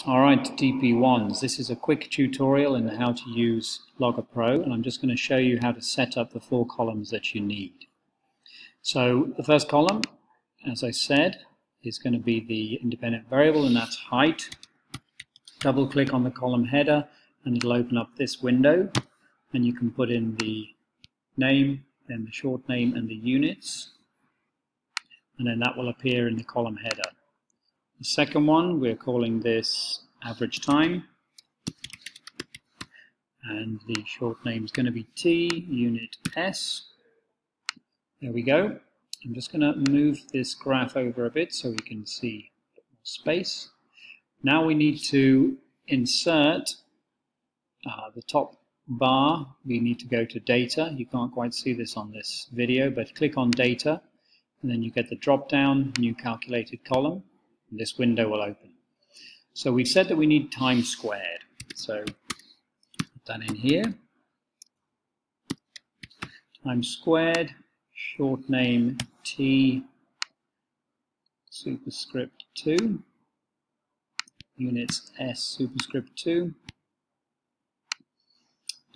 Alright, DP1s. This is a quick tutorial in how to use Logger Pro, and I'm just going to show you how to set up the 4 columns that you need. So the first column, as I said, is going to be the independent variable, and that's height. Double click on the column header and it'll open up this window, and you can put in the name, then the short name and the units, and then that will appear in the column header. The second one, we're calling this average time, and the short name is going to be T, unit S. There we go. I'm just going to move this graph over a bit so we can see more space. Now we need to insert the top bar. We need to go to data. You can't quite see this on this video, but click on data, and then you get the drop down, new calculated column. And this window will open. So we've said that we need time squared. So put that in here. Time squared, short name T, superscript 2, units S, superscript 2.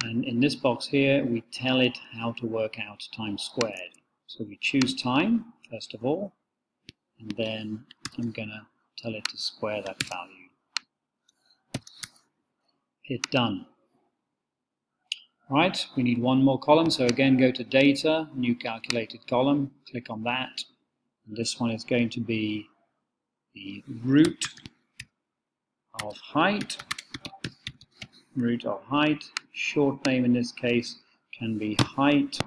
And in this box here, we tell it how to work out time squared. So we choose time, first of all, and then I'm going to tell it to square that value. Hit done. Right, we need one more column, so again go to data, new calculated column, click on that, and this one is going to be the root of height. Root of height, short name in this case can be height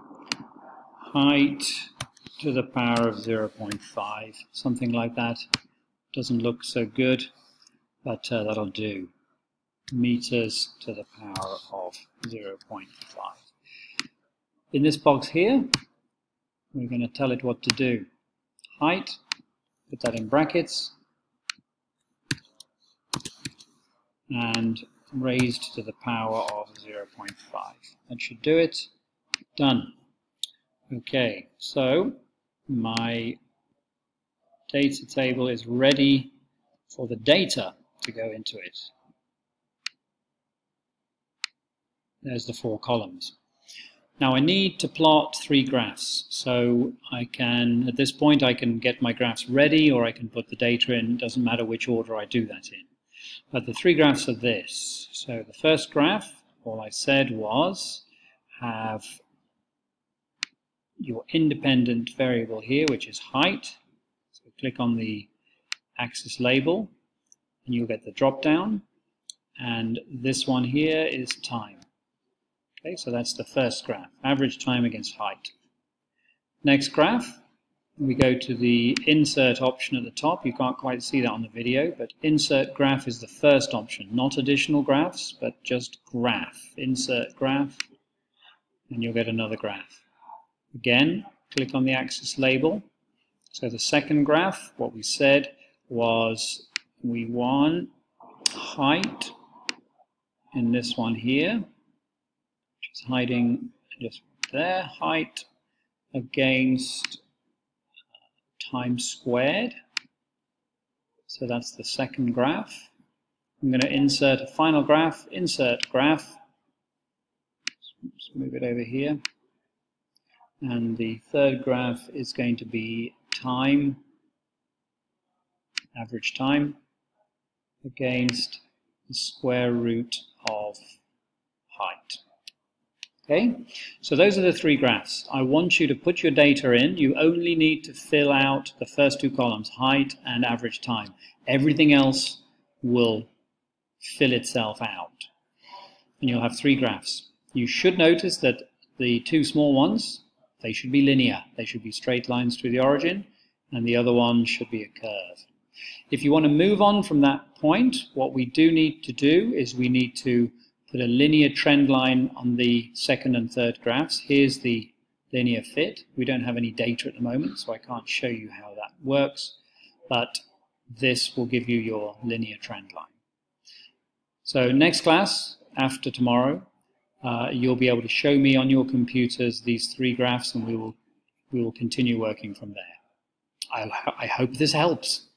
to the power of 0.5, something like that. Doesn't look so good, but that'll do. Meters to the power of 0.5. In this box here, we're going to tell it what to do. Height, put that in brackets, and raised to the power of 0.5. That should do it. Done. Okay, so my data table is ready for the data to go into it. There's the 4 columns. Now I need to plot 3 graphs, so I can, at this point, I can get my graphs ready, or I can put the data in. It doesn't matter which order I do that in. But the 3 graphs are this. So the first graph, all I said was have your independent variable here, which is height. So click on the axis label and you'll get the drop down, and this one here is time. Okay, so that's the first graph, average time against height. Next graph, we go to the insert option at the top. You can't quite see that on the video, but insert graph is the first option, not additional graphs, but just graph. Insert graph, and you'll get another graph. Again, click on the axis label. So the second graph, what we said was we want height in this one here, which is hiding just there, height against time squared. So that's the second graph. I'm going to insert a final graph, insert graph. Let's move it over here. And the third graph is going to be time, average time, against the square root of height. Okay, so those are the 3 graphs. I want you to put your data in. You only need to fill out the first 2 columns, height and average time. Everything else will fill itself out. And you'll have 3 graphs. You should notice that the 2 small ones, they should be linear. They should be straight lines to the origin, and the other one should be a curve. If you want to move on from that point, what we do need to do is we need to put a linear trend line on the second and third graphs. Here's the linear fit. We don't have any data at the moment, so I can't show you how that works, but this will give you your linear trend line. So next class, after tomorrow, you'll be able to show me on your computers these 3 graphs, and we will continue working from there. I hope this helps.